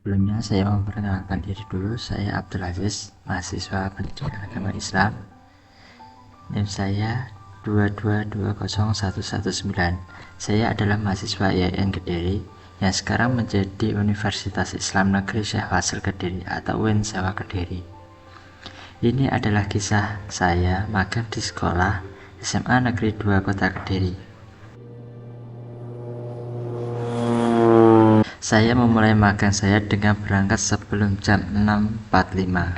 Sebelumnya saya memperkenalkan diri dulu. Saya Abdul Aziz, mahasiswa pendidikan agama Islam. NIM saya 2220119. Saya adalah mahasiswa IAIN Kediri yang sekarang menjadi Universitas Islam Negeri Syekh Fasil Kediri atau UIN Sewa Kediri. Ini adalah kisah saya magang di sekolah SMA Negeri 2 Kota Kediri. Saya memulai magang saya dengan berangkat sebelum jam 6.45.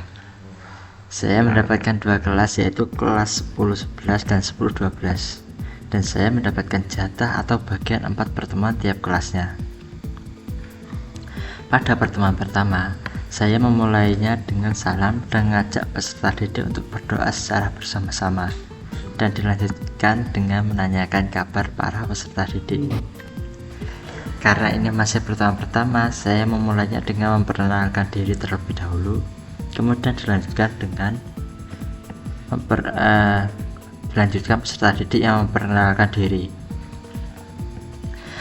Saya mendapatkan 2 kelas, yaitu kelas 10-11 dan 10-12, dan saya mendapatkan jatah atau bagian 4 pertemuan tiap kelasnya. Pada pertemuan pertama, saya memulainya dengan salam dan mengajak peserta didik untuk berdoa secara bersama-sama, dan dilanjutkan dengan menanyakan kabar para peserta didik. Karena ini masih pertemuan pertama, saya memulainya dengan memperkenalkan diri terlebih dahulu, kemudian dilanjutkan dengan peserta didik yang memperkenalkan diri.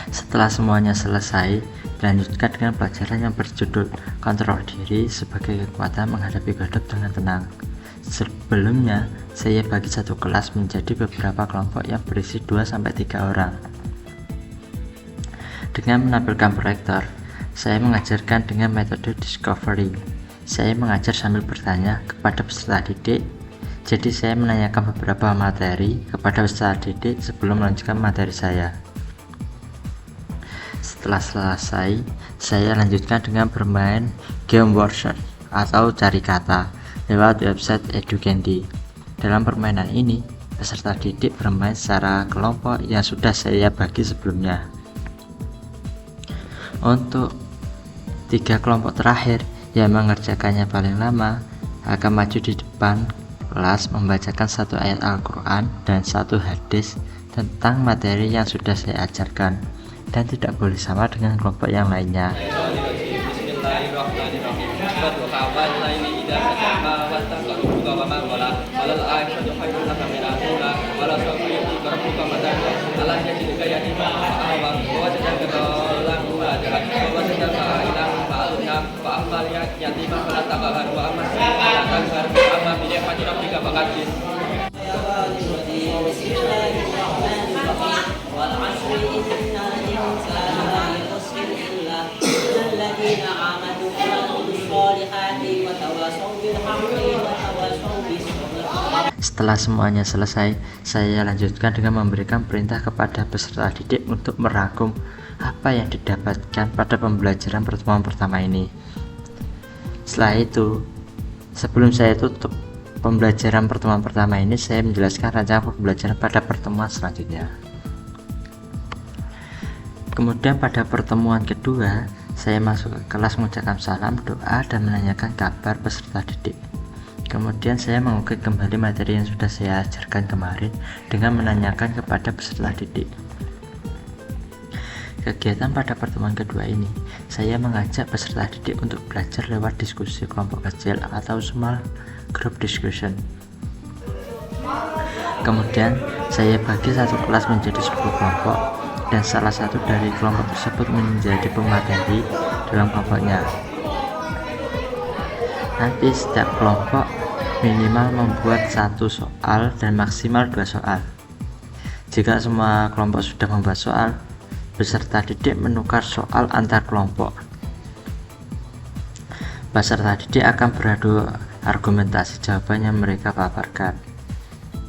Setelah semuanya selesai, dilanjutkan dengan pelajaran yang berjudul kontrol diri sebagai kekuatan menghadapi godok dengan tenang. Sebelumnya, saya bagi satu kelas menjadi beberapa kelompok yang berisi 2-3 orang. Dengan menampilkan proyektor, saya mengajarkan dengan metode discovery. Saya mengajar sambil bertanya kepada peserta didik. Jadi saya menanyakan beberapa materi kepada peserta didik sebelum melanjutkan materi saya. Setelah selesai, saya lanjutkan dengan bermain game word search atau cari kata lewat website Educandy. Dalam permainan ini, peserta didik bermain secara kelompok yang sudah saya bagi sebelumnya. Untuk 3 kelompok terakhir yang mengerjakannya paling lama akan maju di depan kelas membacakan 1 ayat Al-Quran dan 1 hadis tentang materi yang sudah saya ajarkan, dan tidak boleh sama dengan kelompok yang lainnya. Setelah semuanya selesai, saya lanjutkan dengan memberikan perintah kepada peserta didik untuk merangkum apa yang didapatkan pada pembelajaran pertemuan pertama ini. Setelah itu, sebelum saya tutup pembelajaran pertemuan pertama ini, saya menjelaskan rancangan pembelajaran pada pertemuan selanjutnya. Kemudian pada pertemuan kedua, saya masuk ke kelas mengucapkan salam, doa, dan menanyakan kabar peserta didik. Kemudian saya mengukir kembali materi yang sudah saya ajarkan kemarin dengan menanyakan kepada peserta didik. Kegiatan pada pertemuan kedua ini, saya mengajak peserta didik untuk belajar lewat diskusi kelompok kecil atau small group discussion. Kemudian saya bagi satu kelas menjadi 10 kelompok, dan salah satu dari kelompok tersebut menjadi pemateri dalam kelompoknya. Nanti setiap kelompok minimal membuat 1 soal dan maksimal 2 soal. Jika semua kelompok sudah membuat soal, peserta didik menukar soal antar kelompok. Peserta didik akan beradu argumentasi jawaban yang mereka paparkan.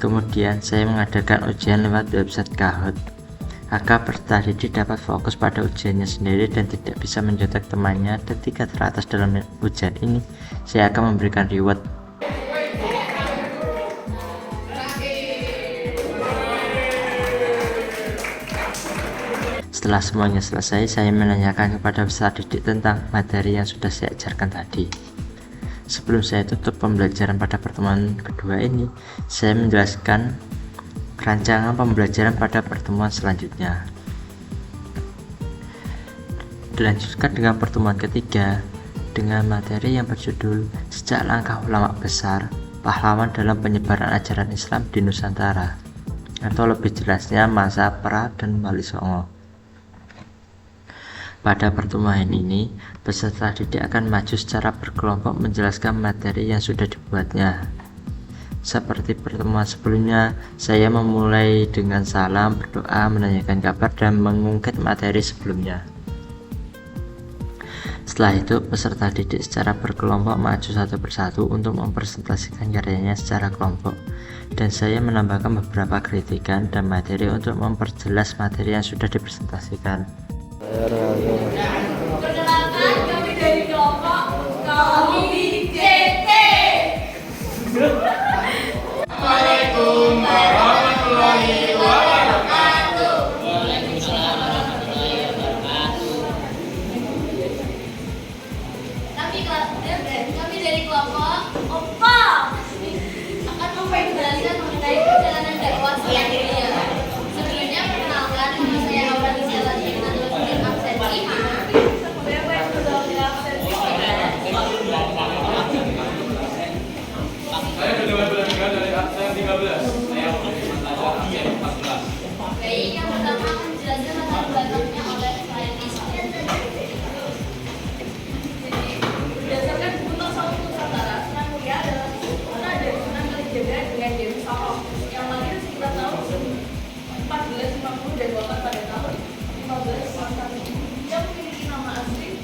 Kemudian saya mengadakan ujian lewat website Kahoot agar peserta didik dapat fokus pada ujiannya sendiri dan tidak bisa mencontek temannya. Dan 3 teratas dalam ujian ini, saya akan memberikan reward. Setelah semuanya selesai, saya menanyakan kepada peserta didik tentang materi yang sudah saya ajarkan tadi. Sebelum saya tutup pembelajaran pada pertemuan kedua ini, saya menjelaskan rancangan pembelajaran pada pertemuan selanjutnya. Dilanjutkan dengan pertemuan ketiga dengan materi yang berjudul Sejak Langkah Ulama Besar, Pahlawan dalam Penyebaran Ajaran Islam di Nusantara, atau lebih jelasnya masa pra dan Wali Songo. Pada pertemuan ini, peserta didik akan maju secara berkelompok menjelaskan materi yang sudah dibuatnya. Seperti pertemuan sebelumnya, saya memulai dengan salam, berdoa, menanyakan kabar, dan mengungkit materi sebelumnya. Setelah itu, peserta didik secara berkelompok maju satu persatu untuk mempresentasikan karyanya secara kelompok, dan saya menambahkan beberapa kritikan dan materi untuk memperjelas materi yang sudah dipresentasikan. Perkenalkan, kami dari kelompok kami CT. Assalamualaikum warahmatullahi wabarakatuh. Waalaikumsalam warahmatullahi wabarakatuh. Kami dari kelompok OPA akan memperjelaskan mengenai perjalanan dakwah selanjutnya. Sebelumnya perkenalkan, nama saya Aura Gisela Jimnatul absensi. Saya sudah belajar dari absen 13. Saya absen 14. Baik, yang pertama akan menjelaskan latar belakangnya oleh Saintis. Berdasarkan buku Tasawuf Nusantara, Sunan Muria adalah putra dari Sunan Kalijaga dengan Dewi Saloh yang lahir sekitar tahun 1450 dan wafat pada tahun 1551. Dia memiliki nama asli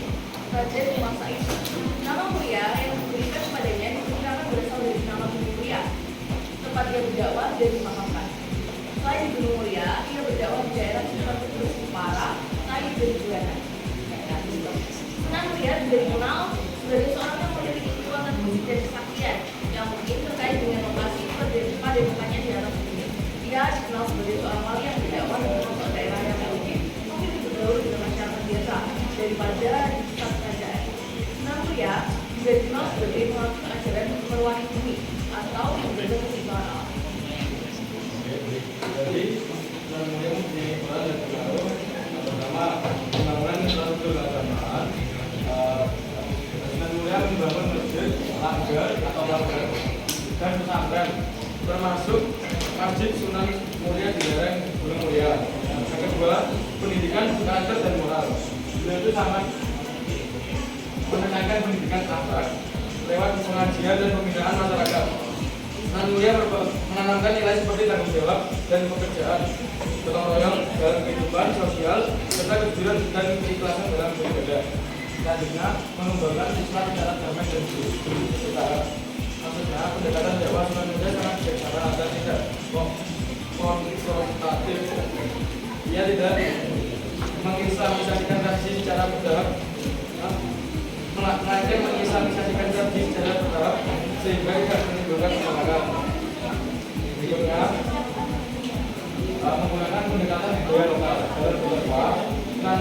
Raja Dewasa itu. Nama Muria yang diberikan kepadanya diperkirakan berasal dari nama Gunung Muria, tempat dia berdakwah dan dimakamkan. Selain di Gunung Muria, ia berdakwah di daerah sekitar Kudus, Jepara, Taif, dan Juwana. Sunan Muria juga dikenal sebagai seorang yang memiliki kekuatan musik dan kesaktian yang mungkin terkait dengan lokasi padepokannya di atas bumi. Ia dikenal sebagai seorang wali yang berdakwah di pelosok daerah yang memiliki bergaul dengan masyarakat biasa daripada di pusat kerajaan. Sunan Muria juga dikenal sebagai pelaku ajaran mewarnai bumi atau menjaga keseimbangan alam. Jadi, Sunan Muria mempunyai peran dan pengaruh pertama pembangunan infrastruktur keagamaan. Sunan Muria membangun masjid, langgar atau langgar dan pesantren, termasuk Masjid Sunan Muria di lereng Gunung Muria. Yang kedua, pendidikan karakter dan moral. Beliau itu sangat menekankan pendidikan akhlak lewat pengajian dan pembinaan masyarakat. Sunan Muria menanamkan nilai seperti tanggung jawab dan pekerjaan, gotong royong dalam kehidupan sosial, serta kejujuran dan keikhlasan dalam beribadah. Selanjutnya, mengembangkan Islam secara damai dan setara. Maksudnya, pendekatan dakwah Sunan Muria sangat bijaksana dan tidak konfrontatif. Ia tidak mengislamisasikan tradisi secara bertahap, melainkan mengislamisasikan tradisi secara bertahap sehingga tidak menimbulkan kebakaran. Berikutnya, menggunakan pendekatan budaya lokal dalam berdakwah. Sunan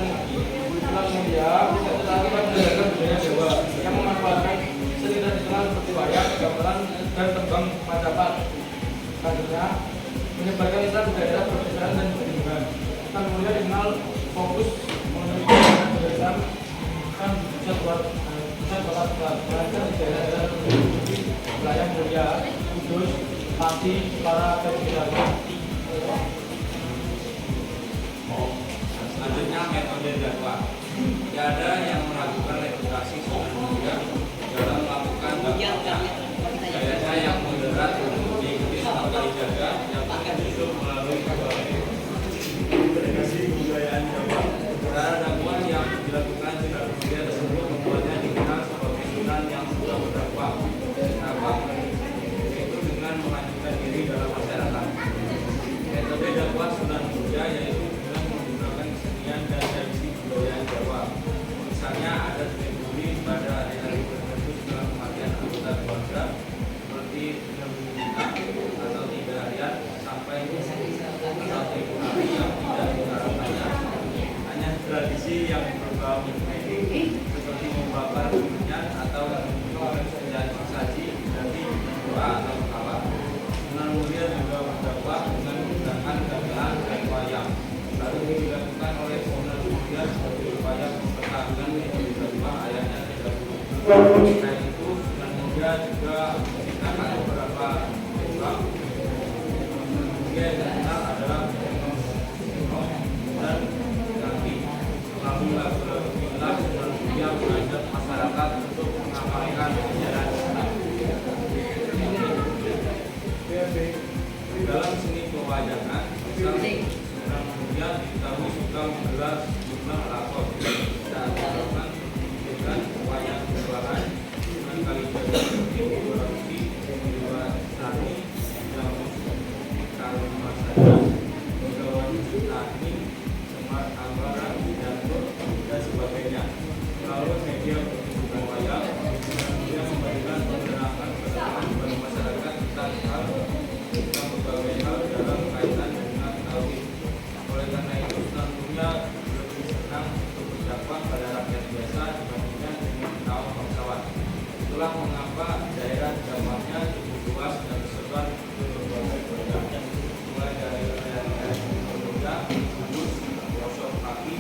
Muria tetapi menjaga budaya Jawa yang memanfaatkan seni tradisional seperti wayang, gamelan, dan tembang Majapahit. Selanjutnya, menyebarkan Islam di daerah pedesaan dan perlindungan. Sunan Muria dikenal fokus menunjukkan pedesaan dan pusat pelajaran di daerah wilayah Muria, Kudus, Pati, Jepara, dan sekitarnya. Selanjutnya, metode dakwah. Tidak ada yang meragukan reputasi Sunan Muria dalam melakukan dakwahnya. Gayanya yang moderat untuk diikuti Sunan Kalijaga yang hidup melalui komunikasi kebudayaan Jawa. Cara dakwah yang dilakukan Sunan Muria tersebut membuatnya dikenal sebagai Sunan yang suka berdakwah. Yaitu dengan mengajukan diri dalam masyarakat. Metode dakwah Sunan Muria yaitu dengan menggunakan kesenian dan tradisi kebudayaan Jawa. Misalnya ada seremoni pada hari-hari tertentu setelah kematian anggota keluarga, seperti menyembunyikan atau 3 harian sampai atau Februari yang tidak diharapkannya. Hanya tradisi yang berbau medis seperti membakar kemenyan atau menjadi saji dari doa atau kawat. Sunan Muria juga berdakwah dengan menggunakan gamelan dan wayang. Lalu dilakukan oleh Sunan Muria sebagai upaya mempertahankan dakwah ayahnya terdahulu. Selain itu, Sunan Muria juga menciptakan beberapa program. Sunan Muria yang terkenal adalah dan kaki melalui lagu itulah mengapa daerah dakwahnya cukup luas dan tersebar ke berbagai daerah, mulai dari daerah Pemuda, Kudus, pelosok kaki,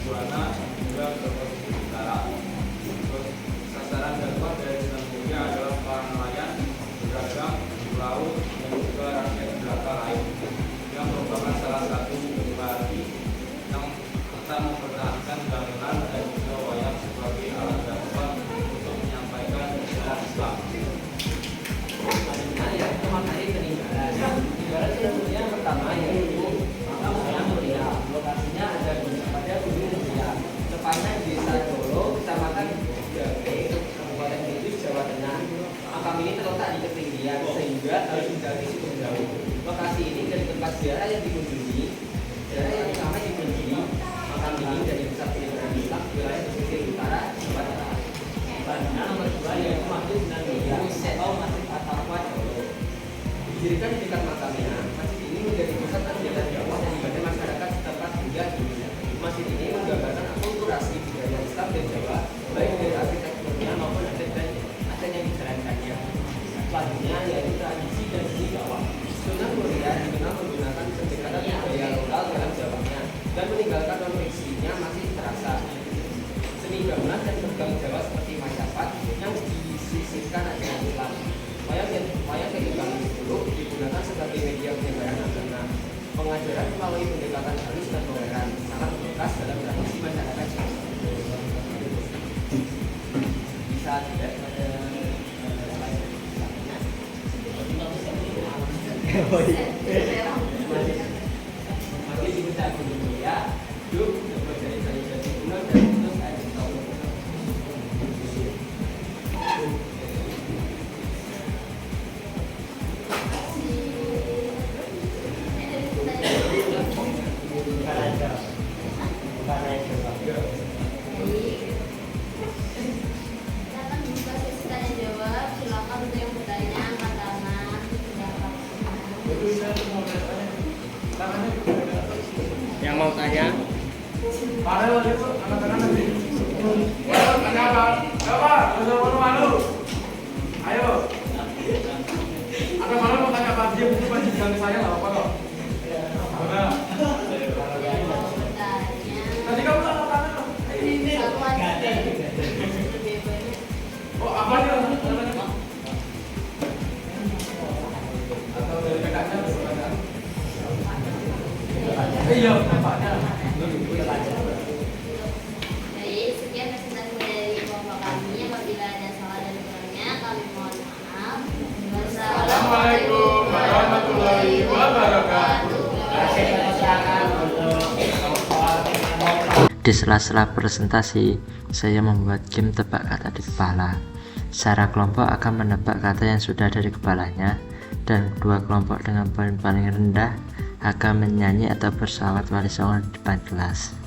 Juwana, hingga ke pesisir utara. Terus sasaran dakwah dari Sunan Muria adalah para nelayan, pedagang, pelaut, dan juga rakyat jelata lain yang merupakan salah satu pribadi yang tetap mempertahankan gamelan dan juga wayang sebagai alat dakwah untuk menyampaikan ajaran Islam. Ya, itu materi peninggalan. Peninggalan yang pertama yaitu makam Sunan Muria. Lokasinya ada pada Gunung Muria, tepatnya di Desa Jolo, Kecamatan Jabe, Kabupaten Kudus, Jawa Tengah. Makam ini terletak di ketinggian sehingga harus mendaki cukup jauh. Lokasi ini dari tempat ziarah yang dikunjungi, daerah yang ramai dikunjungi. Makam ini dari pusat peninggalan Islam wilayah pesisir utara Jawa Tengah. Selanjutnya nomor 2 yaitu Masjid Sunan Muria atau Masjid At-Taqwa Jolo. Didirikan di dekat makamnya, masjid ini menjadi pusat kegiatan dakwah dan ibadah masyarakat setempat hingga kini. Masjid ini menggambarkan akulturasi budaya Islam dan Jawa, baik dari arsitekturnya maupun adat yang dijalankannya. Selanjutnya yaitu tradisi dan seni dakwah. Sunan Muria dikenal menggunakan pendekatan budaya lokal dalam dakwahnya dan meninggalkan non-fiksinya masih terasa. Seni gamelan dan bergam Jawa seperti Majapahit yang disisipkan ajaran Islam. Wayang kehidupan dulu digunakan sebagai media penyebaran agama. Pengajaran melalui pendekatan halus dan toleran sangat membekas dalam tradisi masyarakat Jawa. Bisa tidak pada masih dibaca Gunung Muria, yuk coba dari tradisi kuno dan terus ada tahu. Silakan buka sesi tanya jawab. Silakan untuk yang bertanya angkat tangan. Yang mau tanya? Ayo, anak-anak nanti. Tanya apa? Apa? Malu. Ayo. Ada malu mau tanya apa? Dia mungkin pasti bilang ke saya nggak apa-apa kok. Udah. Tadi kamu tanya apa? Ini. Satu aja. Oh, apa dia? Atau dari kakaknya? Iya, bapaknya. Baik, sekian presentasi dari kelompok kami. Apabila ada salah dan kurangnya, kami mohon maaf. Assalamualaikum warahmatullahi wabarakatuh. Di sela-sela presentasi, saya membuat game tebak kata di kepala. Secara kelompok akan menebak kata yang sudah ada di kepalanya, dan dua kelompok dengan poin paling rendah akan menyanyi atau bersolawat wali songo di depan kelas.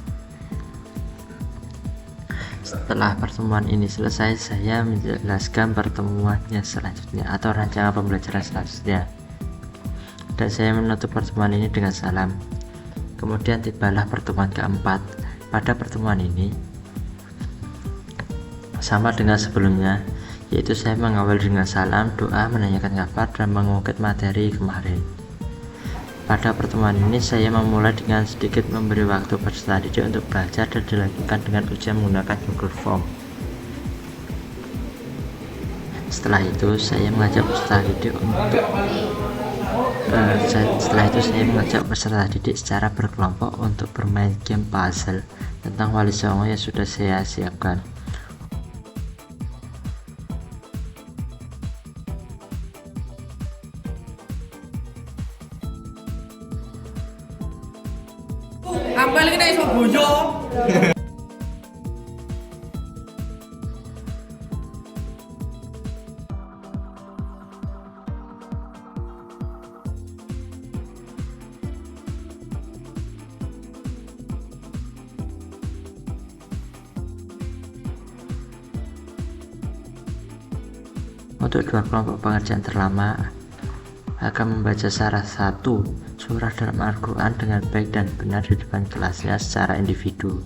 Setelah pertemuan ini selesai, saya menjelaskan pertemuannya selanjutnya atau rancangan pembelajaran selanjutnya. Dan saya menutup pertemuan ini dengan salam. Kemudian tibalah pertemuan keempat. Pada pertemuan ini sama dengan sebelumnya, yaitu saya mengawali dengan salam, doa, menanyakan kabar, dan mengungkit materi kemarin. Pada pertemuan ini saya memulai dengan sedikit memberi waktu peserta didik untuk belajar dan dilanjutkan dengan ujian menggunakan Google Form. Setelah itu saya mengajak peserta didik secara berkelompok untuk bermain game puzzle tentang wali songo yang sudah saya siapkan. Ampel kita iso bojo. Untuk dua kelompok pengerjaan terlama akan membaca salah satu surah dalam Al-Quran dengan baik dan benar di depan kelasnya secara individu.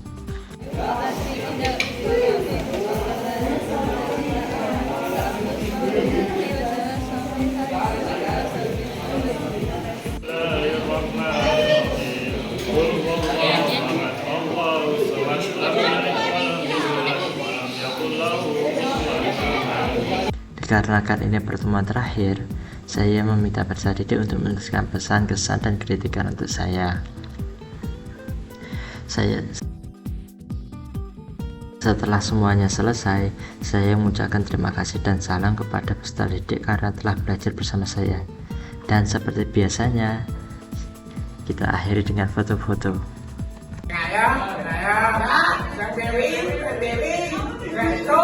Dikarenakan ini pertemuan terakhir, saya meminta peserta didik untuk menuliskan pesan, kesan, dan kritikan untuk saya. Setelah semuanya selesai, saya mengucapkan terima kasih dan salam kepada peserta didik karena telah belajar bersama saya. Dan seperti biasanya, kita akhiri dengan foto-foto. Dewi, Resto,